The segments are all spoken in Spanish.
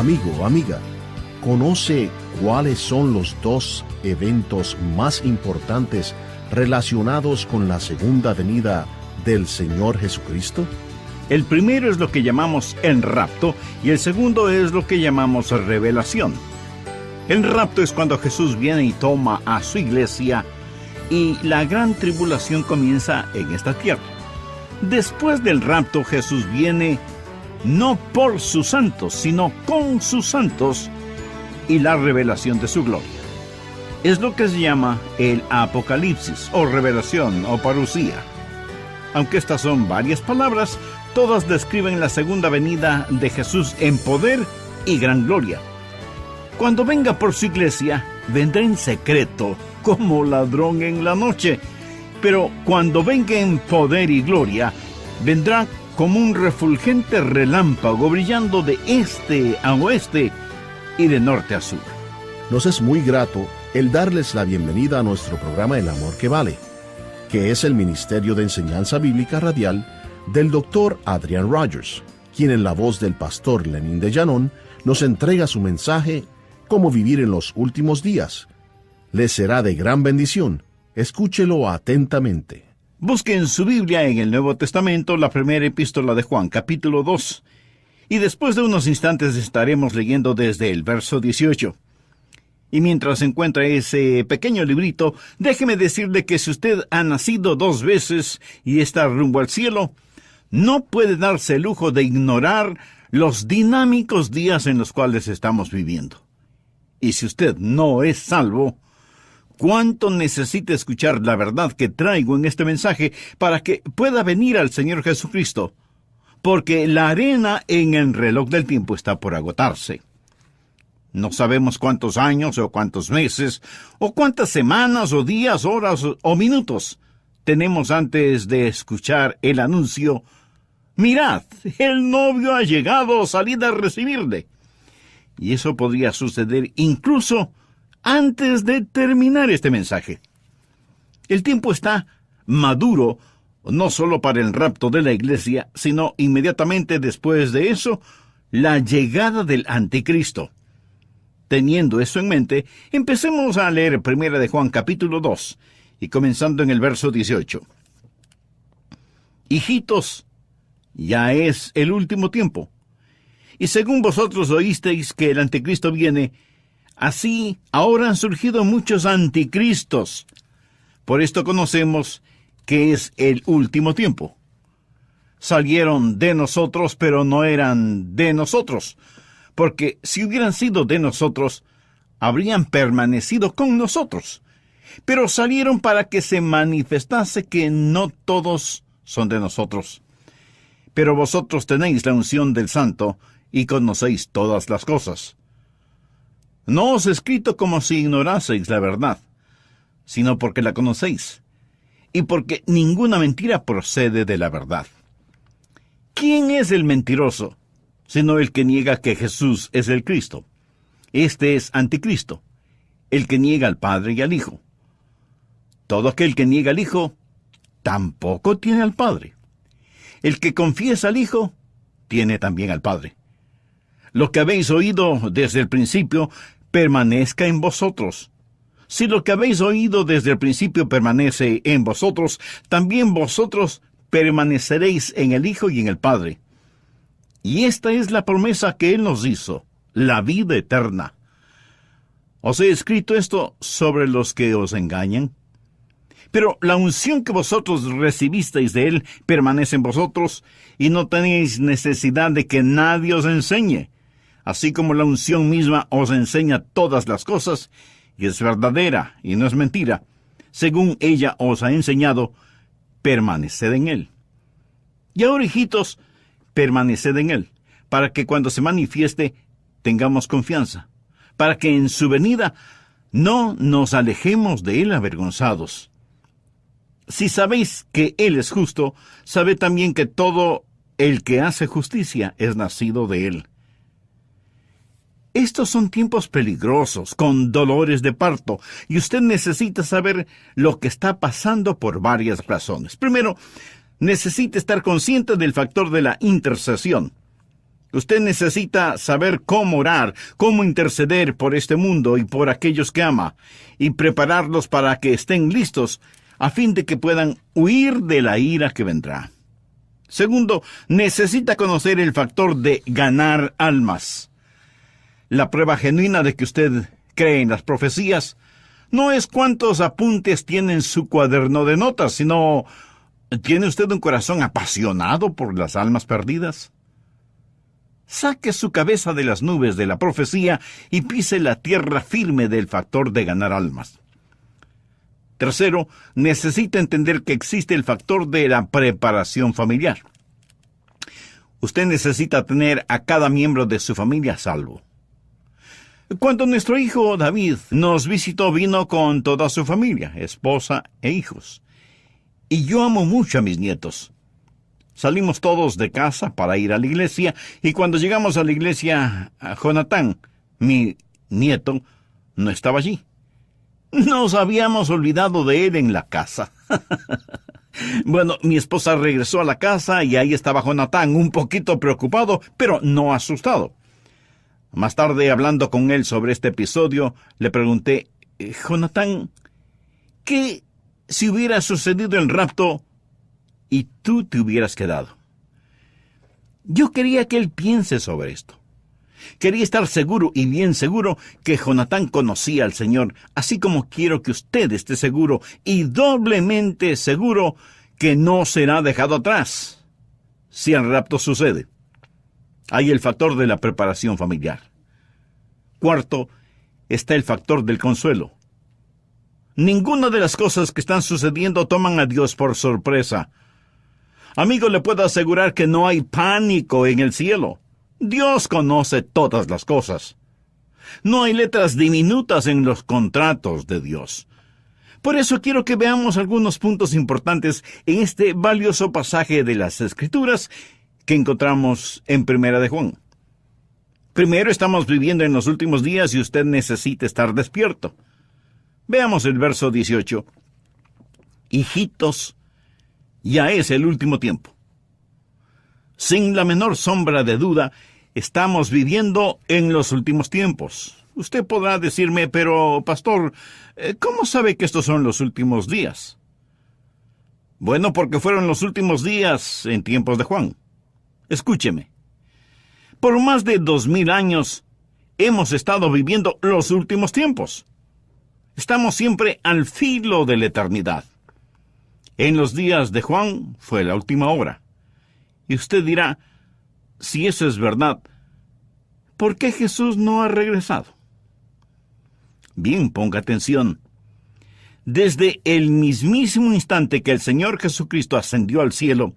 Amigo o amiga, ¿conoce cuáles son los dos eventos más importantes relacionados con la segunda venida del Señor Jesucristo? El primero es lo que llamamos el rapto y el segundo es lo que llamamos revelación. El rapto es cuando Jesús viene y toma a su iglesia y la gran tribulación comienza en esta tierra. Después del rapto, Jesús viene no por sus santos, sino con sus santos y la revelación de su gloria. Es lo que se llama el Apocalipsis, o revelación, o parusía. Aunque estas son varias palabras, todas describen la segunda venida de Jesús en poder y gran gloria. Cuando venga por su iglesia, vendrá en secreto, como ladrón en la noche. Pero cuando venga en poder y gloria, vendrá como un refulgente relámpago brillando de este a oeste y de norte a sur. Nos es muy grato el darles la bienvenida a nuestro programa El Amor que Vale, que es el Ministerio de Enseñanza Bíblica Radial del Dr. Adrian Rogers, quien en la voz del pastor Lenín de Llanón nos entrega su mensaje Cómo vivir en los últimos días. Les será de gran bendición. Escúchelo atentamente. Busque en su Biblia en el Nuevo Testamento la primera epístola de Juan, capítulo 2. Y después de unos instantes estaremos leyendo desde el verso 18. Y mientras encuentra ese pequeño librito, déjeme decirle que si usted ha nacido 2 veces y está rumbo al cielo, no puede darse el lujo de ignorar los dinámicos días en los cuales estamos viviendo. Y si usted no es salvo, ¿cuánto necesita escuchar la verdad que traigo en este mensaje para que pueda venir al Señor Jesucristo? Porque la arena en el reloj del tiempo está por agotarse. No sabemos cuántos años o cuántos meses, o cuántas semanas o días, horas o minutos tenemos antes de escuchar el anuncio: «Mirad, el novio ha llegado, salid a recibirle». Y eso podría suceder incluso antes de terminar este mensaje. El tiempo está maduro, no solo para el rapto de la iglesia, sino inmediatamente después de eso, la llegada del anticristo. Teniendo eso en mente, empecemos a leer 1 de Juan capítulo 2, y comenzando en el verso 18. Hijitos, ya es el último tiempo. Y según vosotros oísteis que el anticristo viene, así ahora han surgido muchos anticristos. Por esto conocemos que es el último tiempo. Salieron de nosotros, pero no eran de nosotros, porque si hubieran sido de nosotros, habrían permanecido con nosotros. Pero salieron para que se manifestase que no todos son de nosotros. Pero vosotros tenéis la unción del Santo y conocéis todas las cosas. No os he escrito como si ignoraseis la verdad, sino porque la conocéis, y porque ninguna mentira procede de la verdad. ¿Quién es el mentiroso, sino el que niega que Jesús es el Cristo? Este es anticristo, el que niega al Padre y al Hijo. Todo aquel que niega al Hijo, tampoco tiene al Padre. El que confiesa al Hijo, tiene también al Padre. Lo que habéis oído desde el principio, permanezca en vosotros. Si lo que habéis oído desde el principio permanece en vosotros, también vosotros permaneceréis en el Hijo y en el Padre. Y esta es la promesa que Él nos hizo, la vida eterna. Os he escrito esto sobre los que os engañan. Pero la unción que vosotros recibisteis de Él permanece en vosotros, y no tenéis necesidad de que nadie os enseñe. Así como la unción misma os enseña todas las cosas, y es verdadera y no es mentira, según ella os ha enseñado, permaneced en Él. Y ahora, hijitos, permaneced en Él, para que cuando se manifieste tengamos confianza, para que en su venida no nos alejemos de Él avergonzados. Si sabéis que Él es justo, sabed también que todo el que hace justicia es nacido de Él. Estos son tiempos peligrosos, con dolores de parto, y usted necesita saber lo que está pasando por varias razones. Primero, necesita estar consciente del factor de la intercesión. Usted necesita saber cómo orar, cómo interceder por este mundo y por aquellos que ama, y prepararlos para que estén listos a fin de que puedan huir de la ira que vendrá. Segundo, necesita conocer el factor de ganar almas. La prueba genuina de que usted cree en las profecías no es cuántos apuntes tiene en su cuaderno de notas, sino ¿tiene usted un corazón apasionado por las almas perdidas? Saque su cabeza de las nubes de la profecía y pise la tierra firme del factor de ganar almas. Tercero, necesita entender que existe el factor de la preparación familiar. Usted necesita tener a cada miembro de su familia a salvo. Cuando nuestro hijo David nos visitó, vino con toda su familia, esposa e hijos. Y yo amo mucho a mis nietos. Salimos todos de casa para ir a la iglesia, y cuando llegamos a la iglesia, Jonatán, mi nieto, no estaba allí. Nos habíamos olvidado de él en la casa. Bueno, mi esposa regresó a la casa y ahí estaba Jonatán, un poquito preocupado, pero no asustado. Más tarde, hablando con él sobre este episodio, le pregunté, Jonatán, ¿qué si hubiera sucedido el rapto y tú te hubieras quedado? Yo quería que él piense sobre esto. Quería estar seguro y bien seguro que Jonatán conocía al Señor, así como quiero que usted esté seguro y doblemente seguro que no será dejado atrás si el rapto sucede. Hay el factor de la preparación familiar. Cuarto, está el factor del consuelo. Ninguna de las cosas que están sucediendo toman a Dios por sorpresa. Amigo, le puedo asegurar que no hay pánico en el cielo. Dios conoce todas las cosas. No hay letras diminutas en los contratos de Dios. Por eso quiero que veamos algunos puntos importantes en este valioso pasaje de las Escrituras que encontramos en Primera de Juan. Primero, estamos viviendo en los últimos días y usted necesita estar despierto. Veamos el verso 18. Hijitos, ya es el último tiempo. Sin la menor sombra de duda, estamos viviendo en los últimos tiempos. Usted podrá decirme, pero, pastor, ¿cómo sabe que estos son los últimos días? Bueno, porque fueron los últimos días en tiempos de Juan. Escúcheme. Por más de 2000 años hemos estado viviendo los últimos tiempos. Estamos siempre al filo de la eternidad. En los días de Juan fue la última hora. Y usted dirá, si eso es verdad, ¿por qué Jesús no ha regresado? Bien, ponga atención. Desde el mismísimo instante que el Señor Jesucristo ascendió al cielo,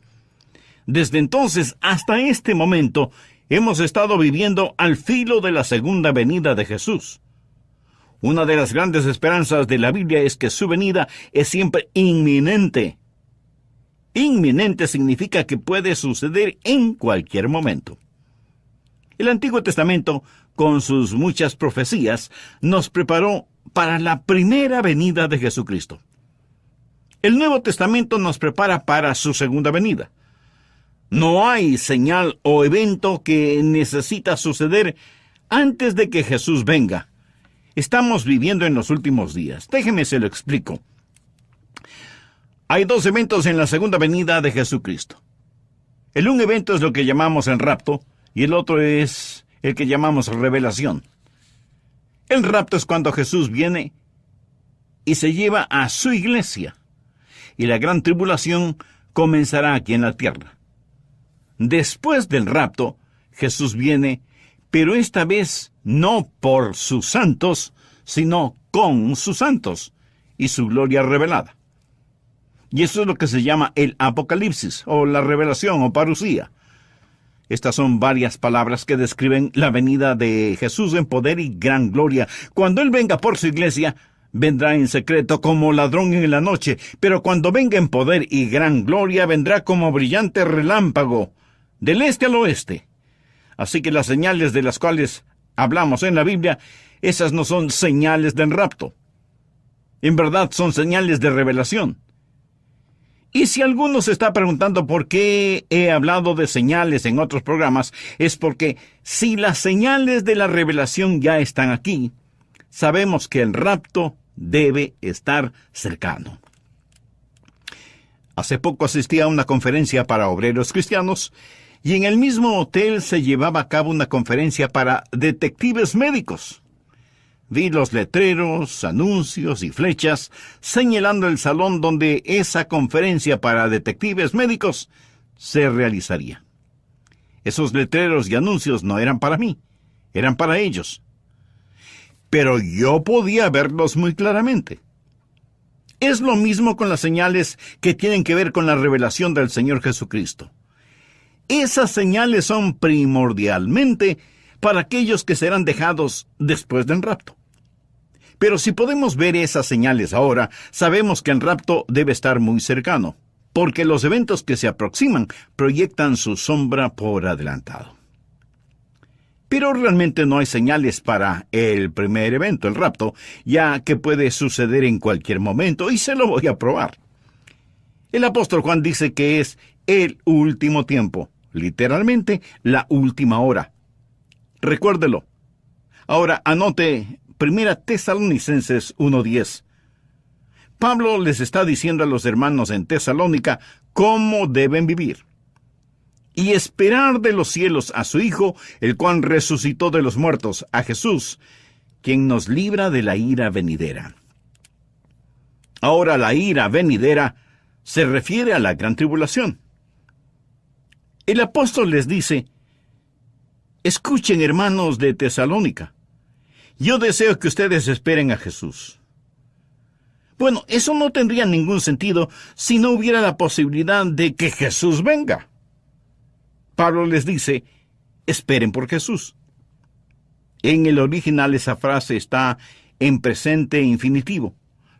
desde entonces hasta este momento, hemos estado viviendo al filo de la segunda venida de Jesús. Una de las grandes esperanzas de la Biblia es que su venida es siempre inminente. Inminente significa que puede suceder en cualquier momento. El Antiguo Testamento, con sus muchas profecías, nos preparó para la primera venida de Jesucristo. El Nuevo Testamento nos prepara para su segunda venida. No hay señal o evento que necesita suceder antes de que Jesús venga. Estamos viviendo en los últimos días. Déjeme se lo explico. Hay dos eventos en la segunda venida de Jesucristo. El un evento es lo que llamamos el rapto y el otro es el que llamamos revelación. El rapto es cuando Jesús viene y se lleva a su iglesia, y la gran tribulación comenzará aquí en la tierra. Después del rapto, Jesús viene, pero esta vez no por sus santos, sino con sus santos y su gloria revelada. Y eso es lo que se llama el Apocalipsis, o la revelación, o parusía. Estas son varias palabras que describen la venida de Jesús en poder y gran gloria. Cuando Él venga por su iglesia, vendrá en secreto como ladrón en la noche, pero cuando venga en poder y gran gloria, vendrá como brillante relámpago, del este al oeste. Así que las señales de las cuales hablamos en la Biblia, esas no son señales del rapto. En verdad son señales de revelación. Y si alguno se está preguntando por qué he hablado de señales en otros programas, es porque si las señales de la revelación ya están aquí, sabemos que el rapto debe estar cercano. Hace poco asistí a una conferencia para obreros cristianos y en el mismo hotel se llevaba a cabo una conferencia para detectives médicos. Vi los letreros, anuncios y flechas señalando el salón donde esa conferencia para detectives médicos se realizaría. Esos letreros y anuncios no eran para mí, eran para ellos. Pero yo podía verlos muy claramente. Es lo mismo con las señales que tienen que ver con la revelación del Señor Jesucristo. Esas señales son primordialmente para aquellos que serán dejados después del rapto. Pero si podemos ver esas señales ahora, sabemos que el rapto debe estar muy cercano, porque los eventos que se aproximan proyectan su sombra por adelantado. Pero realmente no hay señales para el primer evento, el rapto, ya que puede suceder en cualquier momento, y se lo voy a probar. El apóstol Juan dice que es el último tiempo, literalmente la última hora. Recuérdelo. Ahora anote 1 Tesalonicenses 1:10. Pablo les está diciendo a los hermanos en Tesalónica cómo deben vivir. Y esperar de los cielos a su Hijo, el cual resucitó de los muertos, a Jesús, quien nos libra de la ira venidera. Ahora la ira venidera se refiere a la gran tribulación. El apóstol les dice: escuchen, hermanos de Tesalónica, yo deseo que ustedes esperen a Jesús. Bueno, eso no tendría ningún sentido si no hubiera la posibilidad de que Jesús venga. Pablo les dice: esperen por Jesús. En el original esa frase está en presente infinitivo,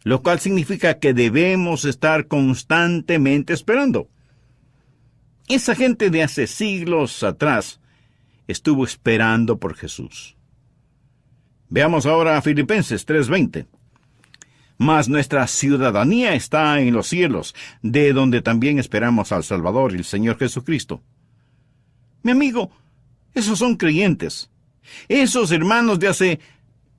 lo cual significa que debemos estar constantemente esperando. Esa gente de hace siglos atrás estuvo esperando por Jesús. Veamos ahora a Filipenses 3:20. Mas nuestra ciudadanía está en los cielos, de donde también esperamos al Salvador, el Señor Jesucristo. Mi amigo, esos son creyentes. Esos hermanos de hace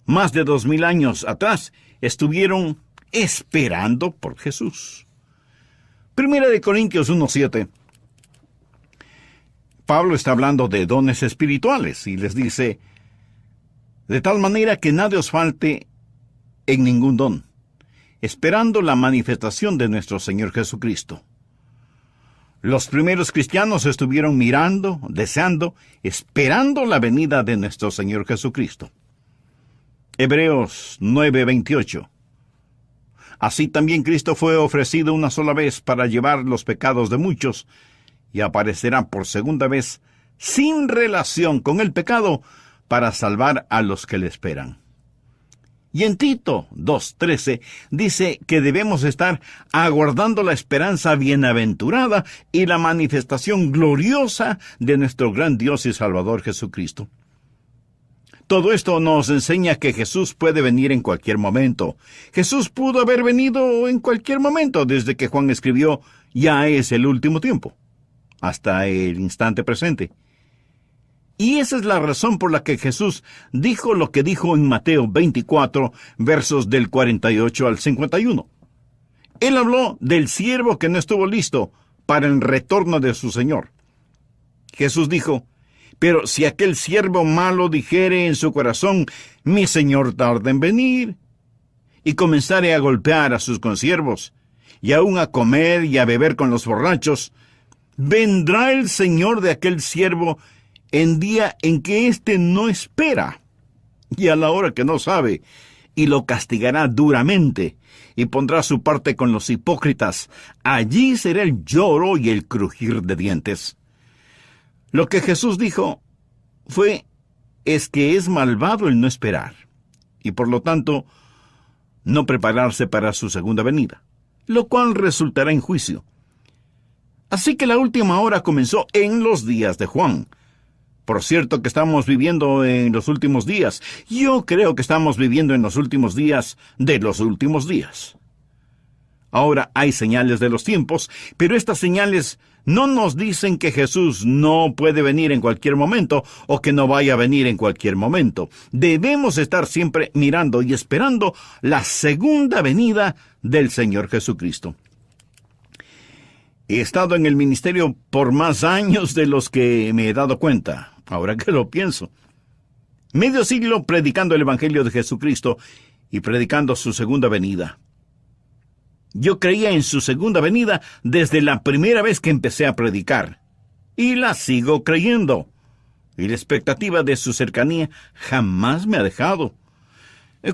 más de 2000 años atrás estuvieron esperando por Jesús. 1 Corintios 1:7. Pablo está hablando de dones espirituales y les dice: de tal manera que nada os falte en ningún don, esperando la manifestación de nuestro Señor Jesucristo. Los primeros cristianos estuvieron mirando, deseando, esperando la venida de nuestro Señor Jesucristo. Hebreos 9:28. Así también Cristo fue ofrecido una sola vez para llevar los pecados de muchos, y aparecerá por segunda vez sin relación con el pecado para salvar a los que le esperan. Y en Tito 2:13 dice que debemos estar aguardando la esperanza bienaventurada y la manifestación gloriosa de nuestro gran Dios y Salvador Jesucristo. Todo esto nos enseña que Jesús puede venir en cualquier momento. Jesús pudo haber venido en cualquier momento desde que Juan escribió: ya es el último tiempo, hasta el instante presente. Y esa es la razón por la que Jesús dijo lo que dijo en Mateo 24, versos del 48 al 51. Él habló del siervo que no estuvo listo para el retorno de su Señor. Jesús dijo: pero si aquel siervo malo dijere en su corazón: mi Señor tarda en venir, y comenzare a golpear a sus consiervos, y aun a comer y a beber con los borrachos, vendrá el Señor de aquel siervo en día en que éste no espera, y a la hora que no sabe, y lo castigará duramente, y pondrá su parte con los hipócritas. Allí será el lloro y el crujir de dientes. Lo que Jesús dijo es que es malvado el no esperar, y por lo tanto no prepararse para su segunda venida, lo cual resultará en juicio. Así que la última hora comenzó en los días de Juan. Por cierto que estamos viviendo en los últimos días. Yo creo que estamos viviendo en los últimos días de los últimos días. Ahora hay señales de los tiempos, pero estas señales no nos dicen que Jesús no puede venir en cualquier momento o que no vaya a venir en cualquier momento. Debemos estar siempre mirando y esperando la segunda venida del Señor Jesucristo. He estado en el ministerio por más años de los que me he dado cuenta, ahora que lo pienso. Medio siglo predicando el Evangelio de Jesucristo y predicando su segunda venida. Yo creía en su segunda venida desde la primera vez que empecé a predicar. Y la sigo creyendo. Y la expectativa de su cercanía jamás me ha dejado.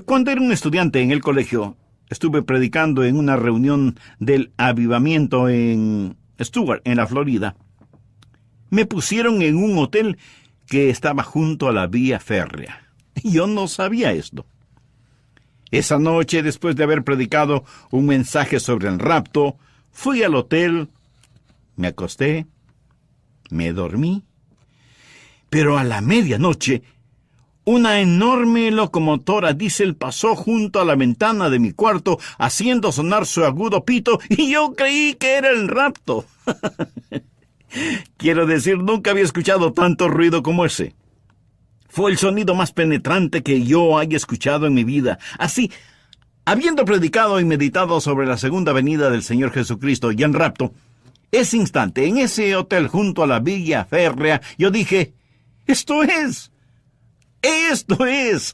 Cuando era un estudiante en el colegio, estuve predicando en una reunión del avivamiento en Stuart, en la Florida. Me pusieron en un hotel que estaba junto a la vía férrea. Yo no sabía esto. Esa noche, después de haber predicado un mensaje sobre el rapto, fui al hotel, me acosté, me dormí. Pero a la medianoche, una enorme locomotora diésel pasó junto a la ventana de mi cuarto, haciendo sonar su agudo pito, y yo creí que era el rapto. Quiero decir, nunca había escuchado tanto ruido como ese. Fue el sonido más penetrante que yo haya escuchado en mi vida. Así, habiendo predicado y meditado sobre la segunda venida del Señor Jesucristo y el rapto, ese instante, en ese hotel junto a la vía férrea, yo dije, ¡esto es!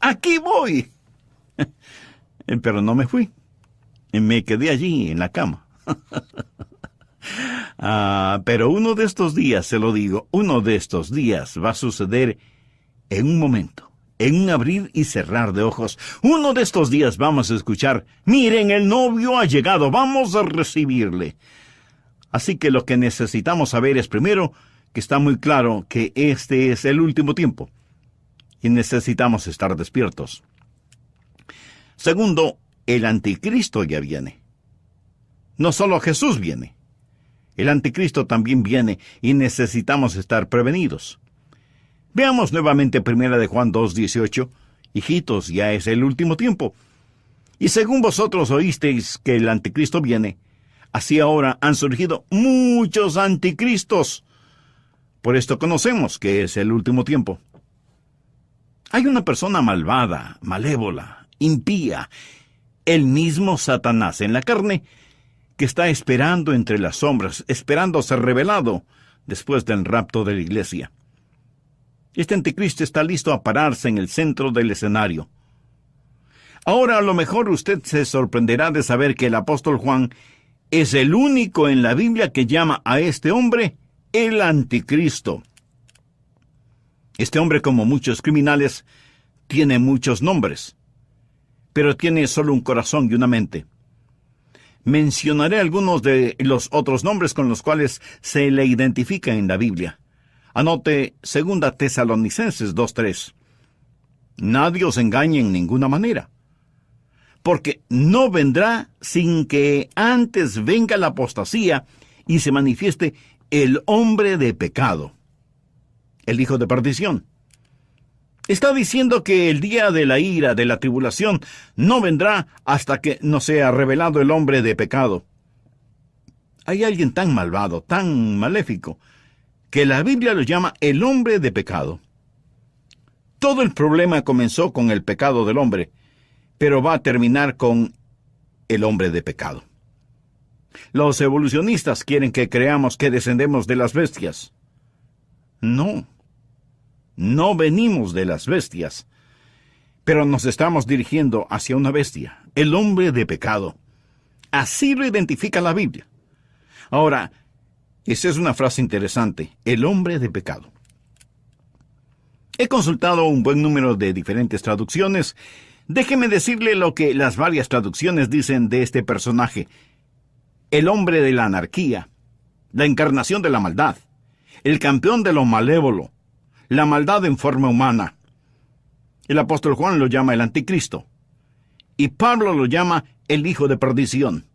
¡Aquí voy! Pero no me fui. Me quedé allí, en la cama. Pero uno de estos días, se lo digo, uno de estos días va a suceder en un momento, en un abrir y cerrar de ojos. Uno de estos días vamos a escuchar, miren, el novio ha llegado, vamos a recibirle. Así que lo que necesitamos saber es, primero, que está muy claro que este es el último tiempo y necesitamos estar despiertos. Segundo, el anticristo ya viene. No solo Jesús viene, el anticristo también viene y necesitamos estar prevenidos. Veamos nuevamente 1 de Juan 2:18. Hijitos, ya es el último tiempo. Y según vosotros oísteis que el anticristo viene, así ahora han surgido muchos anticristos. Por esto conocemos que es el último tiempo. Hay una persona malvada, malévola, impía, el mismo Satanás en la carne, que está esperando entre las sombras, esperando ser revelado después del rapto de la iglesia. Este anticristo está listo a pararse en el centro del escenario. Ahora a lo mejor usted se sorprenderá de saber que el apóstol Juan es el único en la Biblia que llama a este hombre el anticristo. Este hombre, como muchos criminales, tiene muchos nombres, pero tiene solo un corazón y una mente. Mencionaré algunos de los otros nombres con los cuales se le identifica en la Biblia. Anote 2 Tesalonicenses 2:3. Nadie os engañe en ninguna manera, porque no vendrá sin que antes venga la apostasía y se manifieste el hombre de pecado, el hijo de perdición. Está diciendo que el día de la ira, de la tribulación, no vendrá hasta que no sea revelado el hombre de pecado. Hay alguien tan malvado, tan maléfico, que la Biblia lo llama el hombre de pecado. Todo el problema comenzó con el pecado del hombre, pero va a terminar con el hombre de pecado. Los evolucionistas quieren que creamos que descendemos de las bestias. No venimos de las bestias, pero nos estamos dirigiendo hacia una bestia, el hombre de pecado. Así lo identifica la Biblia. Ahora, esa es una frase interesante, el hombre de pecado. He consultado un buen número de diferentes traducciones. Déjeme decirle lo que las varias traducciones dicen de este personaje. El hombre de la anarquía, la encarnación de la maldad, el campeón de lo malévolo, la maldad en forma humana. El apóstol Juan lo llama el anticristo, y Pablo lo llama el hijo de perdición.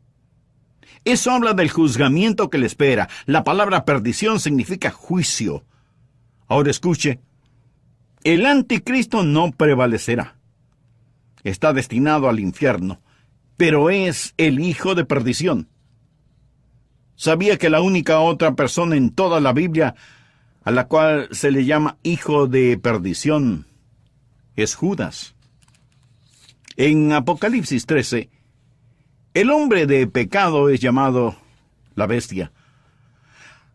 Eso habla del juzgamiento que le espera. La palabra perdición significa juicio. Ahora escuche, el anticristo no prevalecerá. Está destinado al infierno, pero es el hijo de perdición. ¿Sabía que la única otra persona en toda la Biblia a la cual se le llama hijo de perdición es Judas? En Apocalipsis 13, el hombre de pecado es llamado la bestia.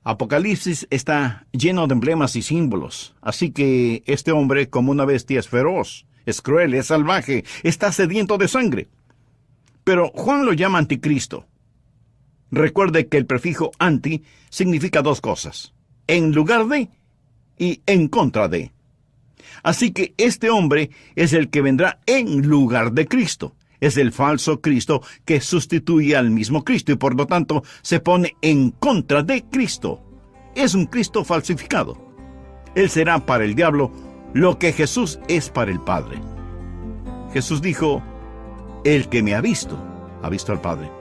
Apocalipsis está lleno de emblemas y símbolos, así que este hombre, como una bestia, es feroz, es cruel, es salvaje, está sediento de sangre. Pero Juan lo llama anticristo. Recuerde que el prefijo anti significa dos cosas: en lugar de y en contra de. Así que este hombre es el que vendrá en lugar de Cristo. Es el falso Cristo que sustituye al mismo Cristo y por lo tanto se pone en contra de Cristo. Es un Cristo falsificado. Él será para el diablo lo que Jesús es para el Padre. Jesús dijo: el que me ha visto al Padre.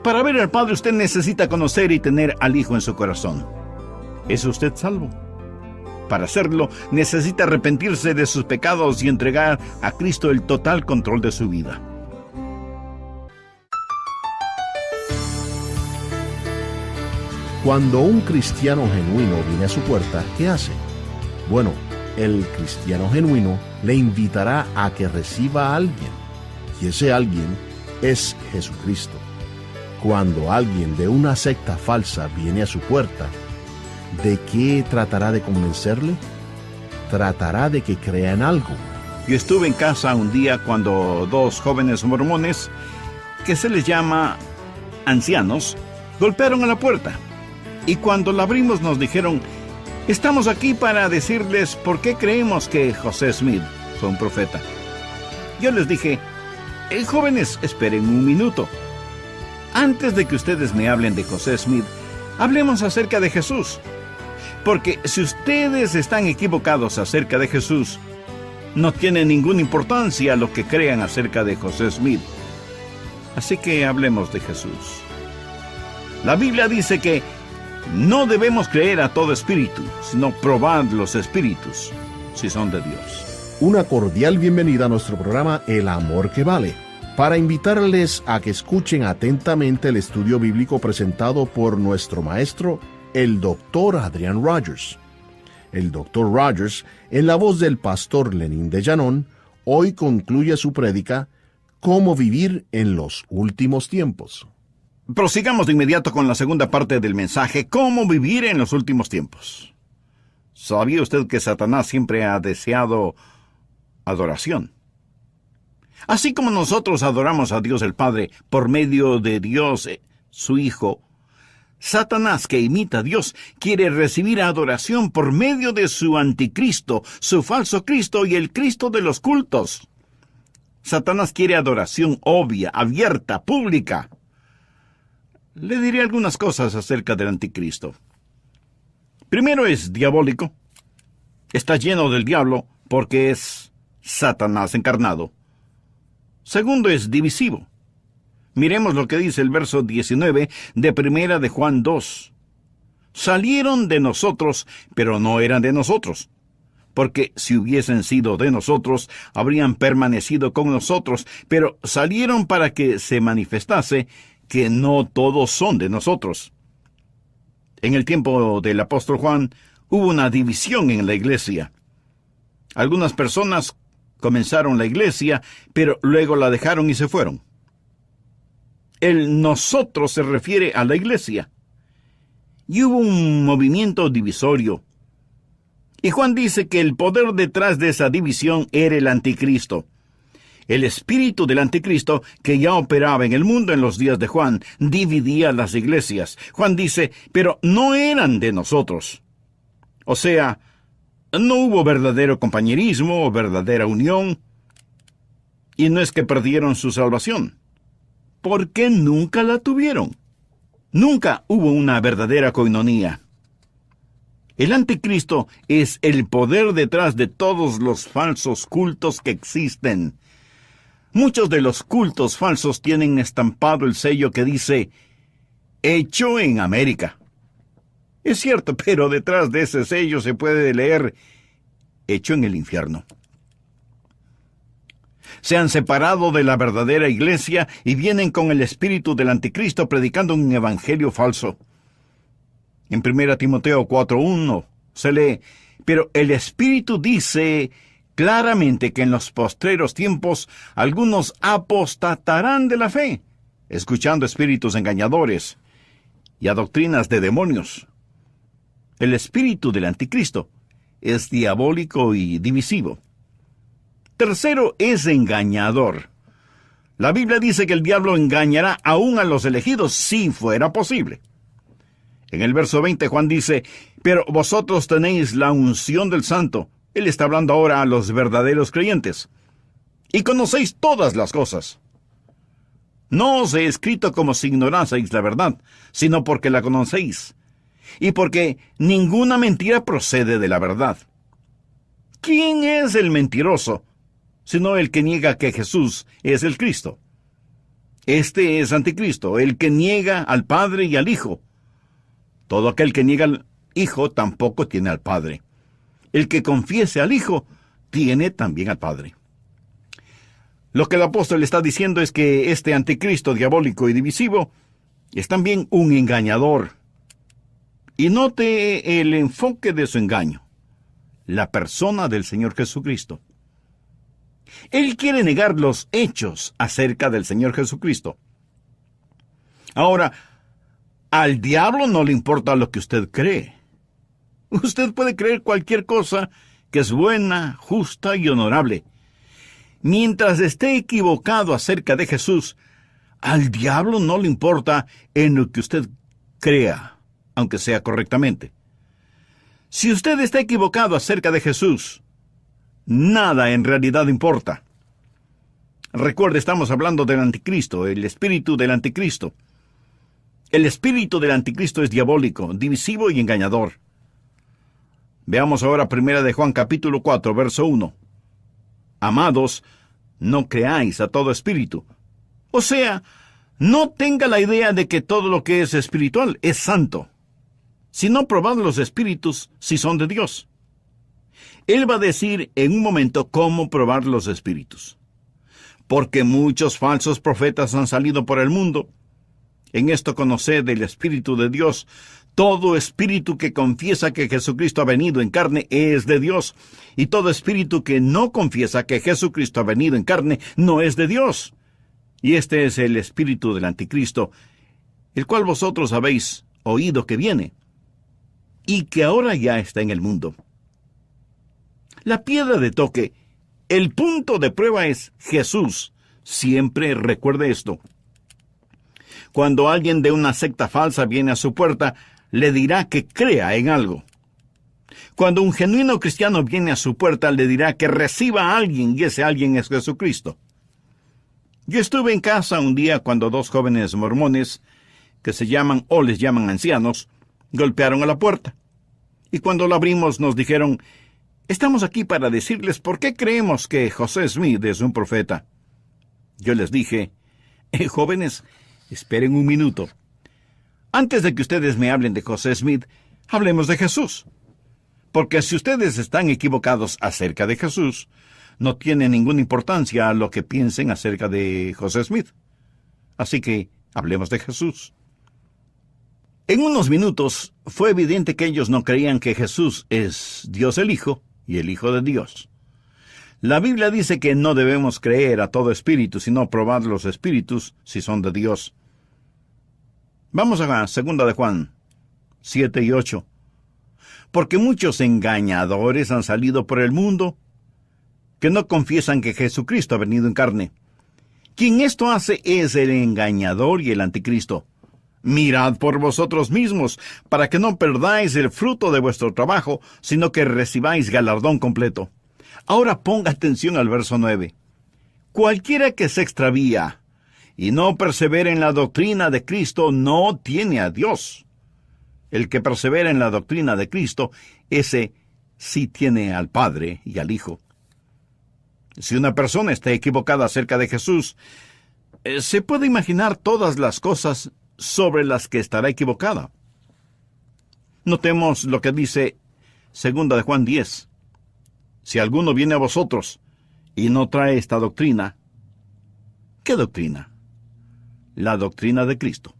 Para ver al Padre usted necesita conocer y tener al Hijo en su corazón. ¿Es usted salvo? Para hacerlo, necesita arrepentirse de sus pecados y entregar a Cristo el total control de su vida. Cuando un cristiano genuino viene a su puerta, ¿qué hace? Bueno, el cristiano genuino le invitará a que reciba a alguien, y ese alguien es Jesucristo. Cuando alguien de una secta falsa viene a su puerta, ¿de qué tratará de convencerle? Tratará de que crea en algo. Yo estuve en casa un día cuando dos jóvenes mormones, que se les llama ancianos, golpearon a la puerta. Y cuando la abrimos nos dijeron: estamos aquí para decirles por qué creemos que José Smith fue un profeta. Yo les dije: jóvenes, esperen un minuto. Antes de que ustedes me hablen de José Smith, hablemos acerca de Jesús. Porque si ustedes están equivocados acerca de Jesús, no tiene ninguna importancia lo que crean acerca de José Smith. Así que hablemos de Jesús. La Biblia dice que no debemos creer a todo espíritu, sino probad los espíritus, si son de Dios. Una cordial bienvenida a nuestro programa El Amor que Vale, para invitarles a que escuchen atentamente el estudio bíblico presentado por nuestro maestro, el Dr. Adrian Rogers. El Dr. Rogers, en la voz del pastor Lenín de Llanón, hoy concluye su prédica «Cómo vivir en los últimos tiempos». Prosigamos de inmediato con la segunda parte del mensaje: ¿cómo vivir en los últimos tiempos? ¿Sabía usted que Satanás siempre ha deseado adoración? Así como nosotros adoramos a Dios el Padre por medio de Dios, su Hijo, Satanás, que imita a Dios, quiere recibir adoración por medio de su anticristo, su falso Cristo y el Cristo de los cultos. Satanás quiere adoración obvia, abierta, pública. Le diré algunas cosas acerca del anticristo. Primero, es diabólico. Está lleno del diablo porque es Satanás encarnado. Segundo, es divisivo. Miremos lo que dice el verso 19 de Primera de Juan 2. Salieron de nosotros, pero no eran de nosotros. Porque si hubiesen sido de nosotros, habrían permanecido con nosotros, pero salieron para que se manifestase que no todos son de nosotros. En el tiempo del apóstol Juan, hubo una división en la iglesia. Algunas personas comenzaron la iglesia, pero luego la dejaron y se fueron. El nosotros se refiere a la iglesia. Y hubo un movimiento divisorio. Y Juan dice que el poder detrás de esa división era el anticristo. El espíritu del anticristo, que ya operaba en el mundo en los días de Juan, dividía las iglesias. Juan dice: pero no eran de nosotros. O sea, no hubo verdadero compañerismo o verdadera unión. Y no es que perdieron su salvación, porque nunca la tuvieron. Nunca hubo una verdadera coinonía. El anticristo es el poder detrás de todos los falsos cultos que existen. Muchos de los cultos falsos tienen estampado el sello que dice «Hecho en América». Es cierto, pero detrás de ese sello se puede leer «Hecho en el infierno». se han separado de la verdadera iglesia y vienen con el espíritu del anticristo predicando un evangelio falso. En 1 Timoteo 4:1 se lee: pero el Espíritu dice claramente que en los postreros tiempos algunos apostatarán de la fe, escuchando espíritus engañadores y a doctrinas de demonios. El espíritu del anticristo es diabólico y divisivo. Tercero, es engañador. La Biblia dice que el diablo engañará aún a los elegidos si fuera posible. En el verso 20 Juan dice: pero vosotros tenéis la unción del Santo. Él está hablando ahora a los verdaderos creyentes. Y conocéis todas las cosas. No os he escrito como si ignoraseis la verdad, sino porque la conocéis, y porque ninguna mentira procede de la verdad. ¿Quién es el mentiroso, sino el que niega que Jesús es el Cristo? Este es anticristo, el que niega al Padre y al Hijo. Todo aquel que niega al Hijo tampoco tiene al Padre. El que confiese al Hijo tiene también al Padre. Lo que el apóstol está diciendo es que este anticristo diabólico y divisivo es también un engañador. Y note el enfoque de su engaño: la persona del Señor Jesucristo. Él quiere negar los hechos acerca del Señor Jesucristo. Ahora, al diablo no le importa lo que usted cree. Usted puede creer cualquier cosa que es buena, justa y honorable. Mientras esté equivocado acerca de Jesús, al diablo no le importa en lo que usted crea, aunque sea correctamente. Si usted está equivocado acerca de Jesús, nada en realidad importa. Recuerde, estamos hablando del anticristo, el espíritu del anticristo. El espíritu del anticristo es diabólico, divisivo y engañador. Veamos ahora 1 de Juan capítulo 4, verso 1. Amados, no creáis a todo espíritu. O sea, no tenga la idea de que todo lo que es espiritual es santo, sino probad los espíritus si son de Dios. Él va a decir en un momento cómo probar los espíritus. Porque muchos falsos profetas han salido por el mundo. En esto conoced el Espíritu de Dios. Todo espíritu que confiesa que Jesucristo ha venido en carne es de Dios, y todo espíritu que no confiesa que Jesucristo ha venido en carne no es de Dios. Y este es el espíritu del anticristo, el cual vosotros habéis oído que viene, y que ahora ya está en el mundo. La piedra de toque, el punto de prueba es Jesús. Siempre recuerde esto. Cuando alguien de una secta falsa viene a su puerta, le dirá que crea en algo. Cuando un genuino cristiano viene a su puerta, le dirá que reciba a alguien, y ese alguien es Jesucristo. Yo estuve en casa un día cuando dos jóvenes mormones, que se llaman o les llaman ancianos, golpearon a la puerta. Y cuando la abrimos nos dijeron: estamos aquí para decirles por qué creemos que José Smith es un profeta. Yo les dije: jóvenes, esperen un minuto. Antes de que ustedes me hablen de José Smith, hablemos de Jesús. Porque si ustedes están equivocados acerca de Jesús, no tiene ninguna importancia lo que piensen acerca de José Smith. Así que hablemos de Jesús. En unos minutos fue evidente que ellos no creían que Jesús es Dios el Hijo y el Hijo de Dios. La Biblia dice que no debemos creer a todo espíritu, sino probar los espíritus si son de Dios. Vamos a 2 de Juan 7 y 8. Porque muchos engañadores han salido por el mundo, que no confiesan que Jesucristo ha venido en carne. Quien esto hace es el engañador y el anticristo. Mirad por vosotros mismos, para que no perdáis el fruto de vuestro trabajo, sino que recibáis galardón completo. Ahora ponga atención al verso 9. Cualquiera que se extravía y no persevera en la doctrina de Cristo no tiene a Dios. El que persevera en la doctrina de Cristo, ese sí tiene al Padre y al Hijo. Si una persona está equivocada acerca de Jesús, se puede imaginar todas las cosas sobre las que estará equivocada. Notemos lo que dice 2 de Juan 10. Si alguno viene a vosotros y no trae esta doctrina, ¿qué doctrina? La doctrina de Cristo.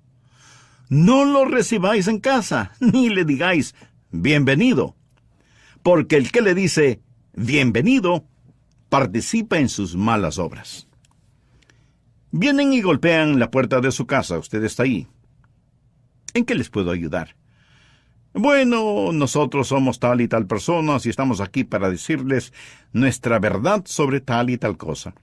No lo recibáis en casa, ni le digáis, bienvenido, porque el que le dice, bienvenido, participa en sus malas obras. Vienen y golpean la puerta de su casa, usted está ahí. ¿En qué les puedo ayudar? Bueno, nosotros somos tal y tal personas y estamos aquí para decirles nuestra verdad sobre tal y tal cosa.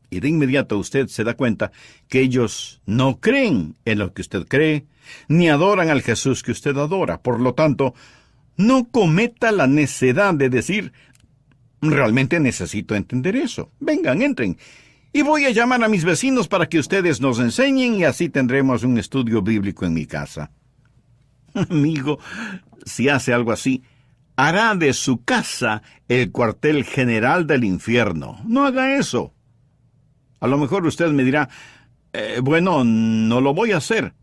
Y de inmediato usted se da cuenta que ellos no creen en lo que usted cree, ni adoran al Jesús que usted adora. Por lo tanto, no cometa la necedad de decir, realmente necesito entender eso. Vengan, entren. Y voy a llamar a mis vecinos para que ustedes nos enseñen y así tendremos un estudio bíblico en mi casa. Amigo, si hace algo así, hará de su casa el cuartel general del infierno. No haga eso. A lo mejor usted me dirá, bueno, no lo voy a hacer.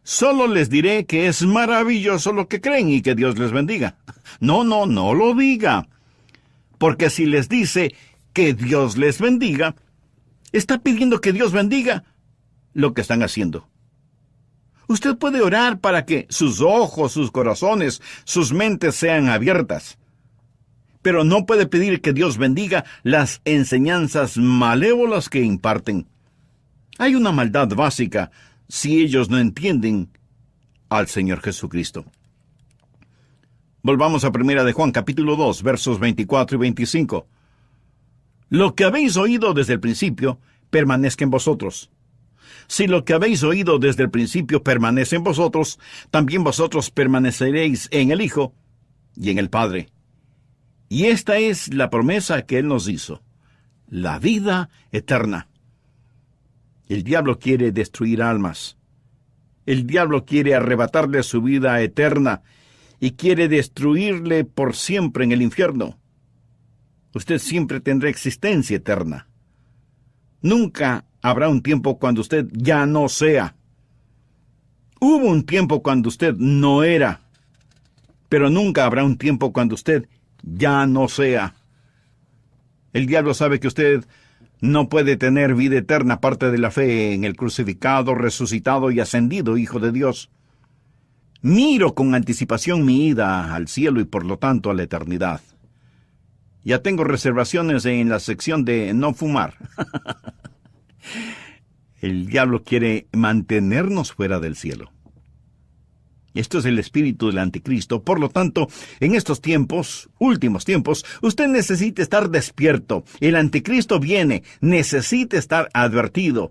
Solo les diré que es maravilloso lo que creen y que Dios les bendiga. No lo diga. Porque si les dice que Dios les bendiga, está pidiendo que Dios bendiga lo que están haciendo. Usted puede orar para que sus ojos, sus corazones, sus mentes sean abiertas. Pero no puede pedir que Dios bendiga las enseñanzas malévolas que imparten. Hay una maldad básica si ellos no entienden al Señor Jesucristo. Volvamos a 1 de Juan, capítulo 2, versos 24 y 25. Lo que habéis oído desde el principio, permanezca en vosotros. Si lo que habéis oído desde el principio permanece en vosotros, también vosotros permaneceréis en el Hijo y en el Padre. Y esta es la promesa que Él nos hizo, la vida eterna. El diablo quiere destruir almas. El diablo quiere arrebatarle su vida eterna y quiere destruirle por siempre en el infierno. Usted siempre tendrá existencia eterna. Nunca habrá un tiempo cuando usted ya no sea. Hubo un tiempo cuando usted no era, pero nunca habrá un tiempo cuando usted ya no sea. El diablo sabe que usted no puede tener vida eterna aparte de la fe en el crucificado, resucitado y ascendido Hijo de Dios. Miro con anticipación mi ida al cielo y por lo tanto a la eternidad. Ya tengo reservaciones en la sección de no fumar. El diablo quiere mantenernos fuera del cielo. Esto es el espíritu del anticristo. Por lo tanto, en estos tiempos, últimos tiempos, usted necesita estar despierto. El anticristo viene, necesita estar advertido.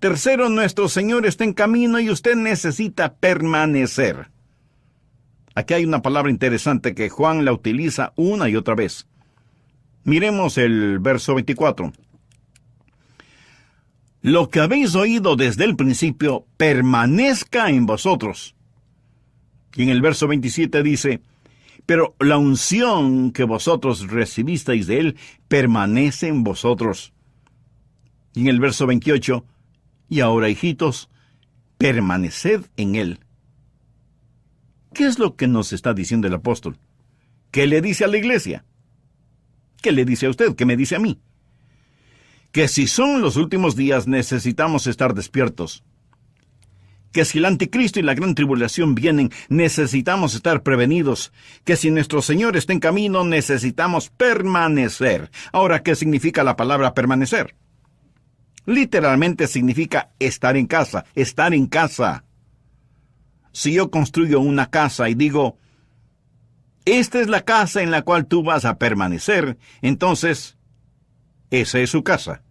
Tercero, nuestro Señor está en camino y usted necesita permanecer. Aquí hay una palabra interesante que Juan la utiliza una y otra vez. Miremos el verso 24. Lo que habéis oído desde el principio permanezca en vosotros. Y en el verso 27 dice, pero la unción que vosotros recibisteis de Él permanece en vosotros. Y en el verso 28, y ahora, hijitos, permaneced en Él. ¿Qué es lo que nos está diciendo el apóstol? ¿Qué le dice a la iglesia? ¿Qué le dice a usted? ¿Qué me dice a mí? Que si son los últimos días necesitamos estar despiertos. Que si el anticristo y la gran tribulación vienen, necesitamos estar prevenidos. Que si nuestro Señor está en camino, necesitamos permanecer. Ahora, ¿qué significa la palabra permanecer? Literalmente significa estar en casa, estar en casa. Si yo construyo una casa y digo, esta es la casa en la cual tú vas a permanecer, entonces, esa es su casa.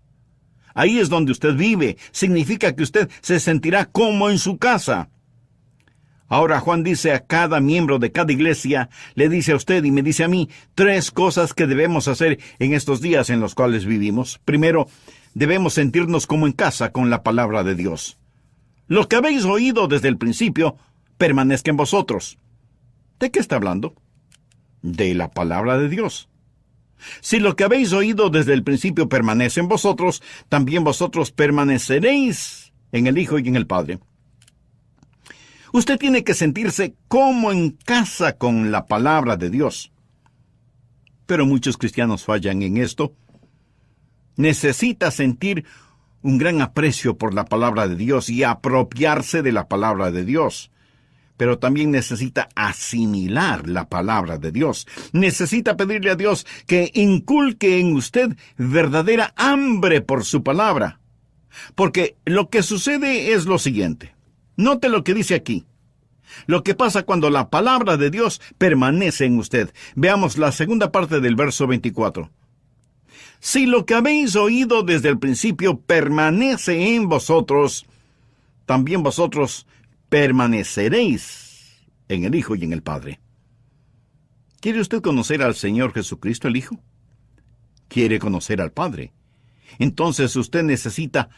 Ahí es donde usted vive. Significa que usted se sentirá como en su casa. Ahora Juan dice a cada miembro de cada iglesia, le dice a usted y me dice a mí, 3 cosas que debemos hacer en estos días en los cuales vivimos. Primero, debemos sentirnos como en casa con la palabra de Dios. Lo que habéis oído desde el principio, permanezca en vosotros. ¿De qué está hablando? De la palabra de Dios. Si lo que habéis oído desde el principio permanece en vosotros, también vosotros permaneceréis en el Hijo y en el Padre. Usted tiene que sentirse como en casa con la palabra de Dios. pero muchos cristianos fallan en esto. Necesita sentir un gran aprecio por la palabra de Dios y apropiarse de la palabra de Dios. Pero también necesita asimilar la palabra de Dios. Necesita pedirle a Dios que inculque en usted verdadera hambre por su palabra. Porque lo que sucede es lo siguiente. Note lo que dice aquí. Lo que pasa cuando la palabra de Dios permanece en usted. Veamos la segunda parte del verso 24. Si lo que habéis oído desde el principio permanece en vosotros, también vosotros permaneceréis en el Hijo y en el Padre. ¿Quiere usted conocer al Señor Jesucristo, el Hijo? ¿Quiere conocer al Padre? Entonces usted necesita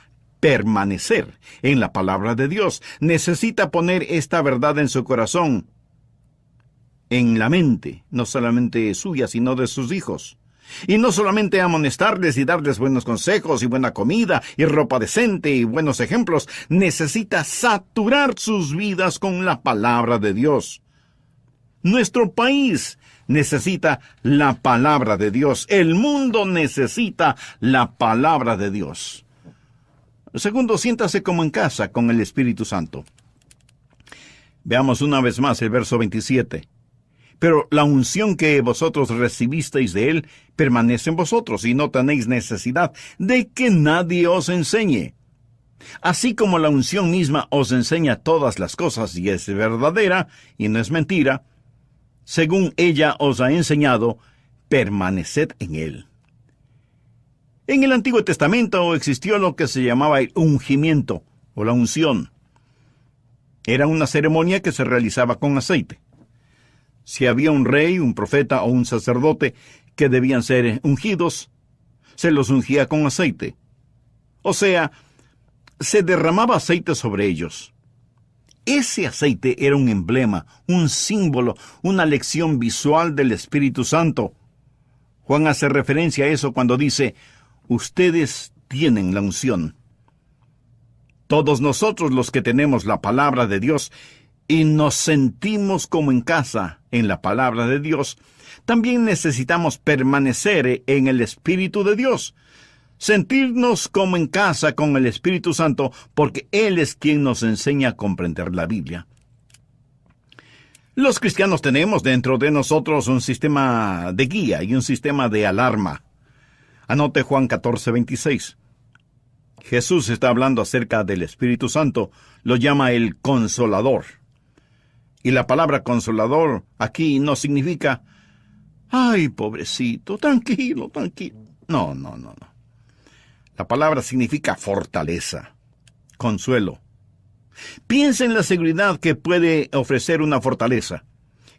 permanecer en la palabra de Dios. Necesita poner esta verdad en su corazón, en la mente, no solamente suya, sino de sus hijos. Y no solamente amonestarles y darles buenos consejos y buena comida y ropa decente y buenos ejemplos. Necesita saturar sus vidas con la palabra de Dios. Nuestro país necesita la palabra de Dios. El mundo necesita la palabra de Dios. Segundo, siéntase como en casa con el Espíritu Santo. Veamos una vez más el verso 27. Pero la unción que vosotros recibisteis de Él permanece en vosotros, y no tenéis necesidad de que nadie os enseñe. Así como la unción misma os enseña todas las cosas y es verdadera y no es mentira, según ella os ha enseñado, permaneced en Él. En el Antiguo Testamento existió lo que se llamaba el ungimiento o la unción. Era una ceremonia que se realizaba con aceite. Si había un rey, un profeta o un sacerdote que debían ser ungidos, se los ungía con aceite. O sea, se derramaba aceite sobre ellos. Ese aceite era un emblema, un símbolo, una lección visual del Espíritu Santo. Juan hace referencia a eso cuando dice, ustedes tienen la unción. Todos nosotros los que tenemos la palabra de Dios y nos sentimos como en casa en la palabra de Dios, también necesitamos permanecer en el Espíritu de Dios. Sentirnos como en casa con el Espíritu Santo, porque Él es quien nos enseña a comprender la Biblia. Los cristianos tenemos dentro de nosotros un sistema de guía y un sistema de alarma. Anote Juan 14:26. Jesús está hablando acerca del Espíritu Santo, lo llama el Consolador. Y la palabra consolador aquí no significa, ay, pobrecito, tranquilo, tranquilo. No. La palabra significa fortaleza, consuelo. Piensa en la seguridad que puede ofrecer una fortaleza.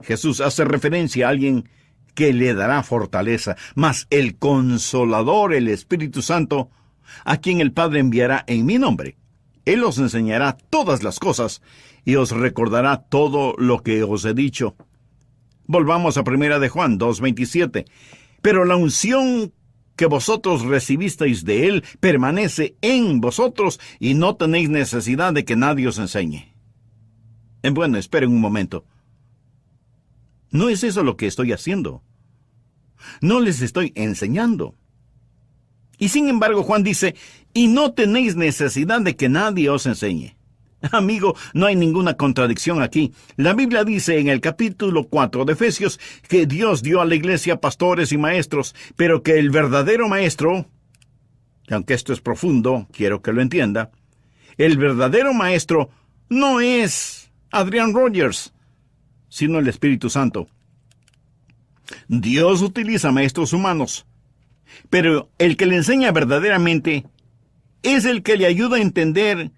Jesús hace referencia a alguien que le dará fortaleza, mas el Consolador, el Espíritu Santo, a quien el Padre enviará en mi nombre. Él os enseñará todas las cosas y os recordará todo lo que os he dicho. Volvamos a 1 de Juan 2:27. Pero la unción que vosotros recibisteis de Él permanece en vosotros y no tenéis necesidad de que nadie os enseñe. Bueno, esperen un momento. No es eso lo que estoy haciendo. No les estoy enseñando. Y sin embargo, Juan dice, y no tenéis necesidad de que nadie os enseñe. Amigo, no hay ninguna contradicción aquí. La Biblia dice en el capítulo 4 de Efesios que Dios dio a la iglesia pastores y maestros, pero que el verdadero maestro, y aunque esto es profundo, quiero que lo entienda, el verdadero maestro no es Adrian Rogers, sino el Espíritu Santo. Dios utiliza maestros humanos, pero el que le enseña verdaderamente es el que le ayuda a entender,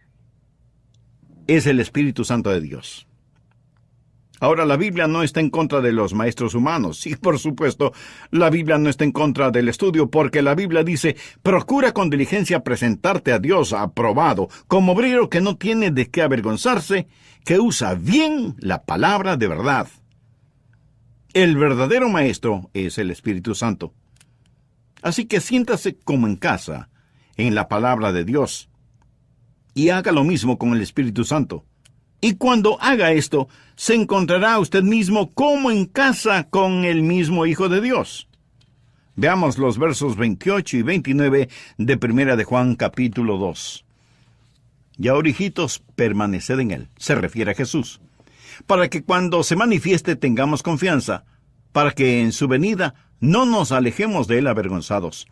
es el Espíritu Santo de Dios. Ahora, la Biblia no está en contra de los maestros humanos. Y, por supuesto, la Biblia no está en contra del estudio, porque la Biblia dice, procura con diligencia presentarte a Dios aprobado, como obrero que no tiene de qué avergonzarse, que usa bien la palabra de verdad. El verdadero maestro es el Espíritu Santo. Así que siéntase como en casa, en la palabra de Dios, y haga lo mismo con el Espíritu Santo. Y cuando haga esto, se encontrará usted mismo como en casa con el mismo Hijo de Dios. Veamos los versos 28 y 29 de Primera de Juan capítulo 2. Y ahora, hijitos, permaneced en él, se refiere a Jesús, para que cuando se manifieste tengamos confianza, para que en su venida no nos alejemos de él avergonzados.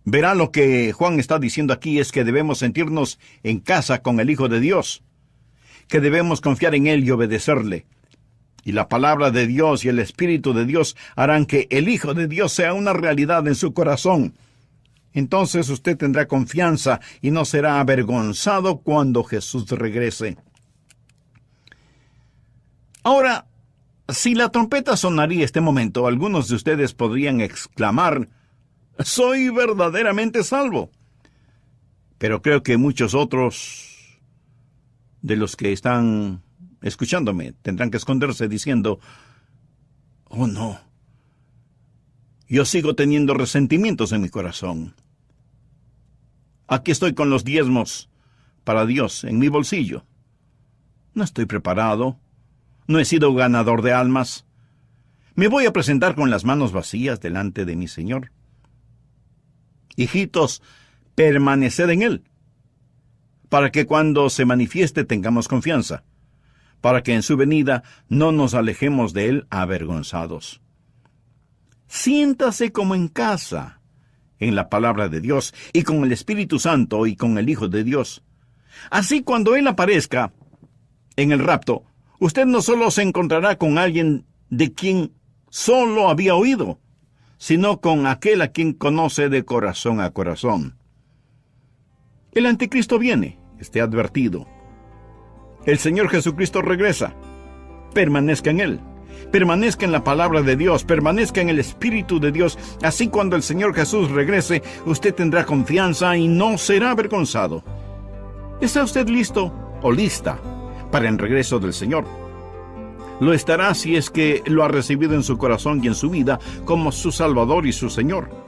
Verá, lo que Juan está diciendo aquí es que debemos sentirnos en casa con el Hijo de Dios, que debemos confiar en él y obedecerle. Y la palabra de Dios y el Espíritu de Dios harán que el Hijo de Dios sea una realidad en su corazón. Entonces usted tendrá confianza y no será avergonzado cuando Jesús regrese. Ahora, si la trompeta sonaría este momento, algunos de ustedes podrían exclamar: «Soy verdaderamente salvo». Pero creo que muchos otros de los que están escuchándome tendrán que esconderse diciendo: «Oh no, yo sigo teniendo resentimientos en mi corazón. Aquí estoy con los diezmos para Dios en mi bolsillo. No estoy preparado. No he sido ganador de almas. Me voy a presentar con las manos vacías delante de mi Señor». Hijitos, permaneced en él, para que cuando se manifieste tengamos confianza, para que en su venida no nos alejemos de él avergonzados. Siéntase como en casa, en la palabra de Dios, y con el Espíritu Santo y con el Hijo de Dios. Así, cuando él aparezca en el rapto, usted no solo se encontrará con alguien de quien solo había oído, sino con aquel a quien conoce de corazón a corazón. El anticristo viene, esté advertido. El Señor Jesucristo regresa. Permanezca en él. Permanezca en la palabra de Dios, permanezca en el Espíritu de Dios. Así, cuando el Señor Jesús regrese, usted tendrá confianza y no será avergonzado. ¿Está usted listo o lista para el regreso del Señor? Lo estará si es que lo ha recibido en su corazón y en su vida como su Salvador y su Señor.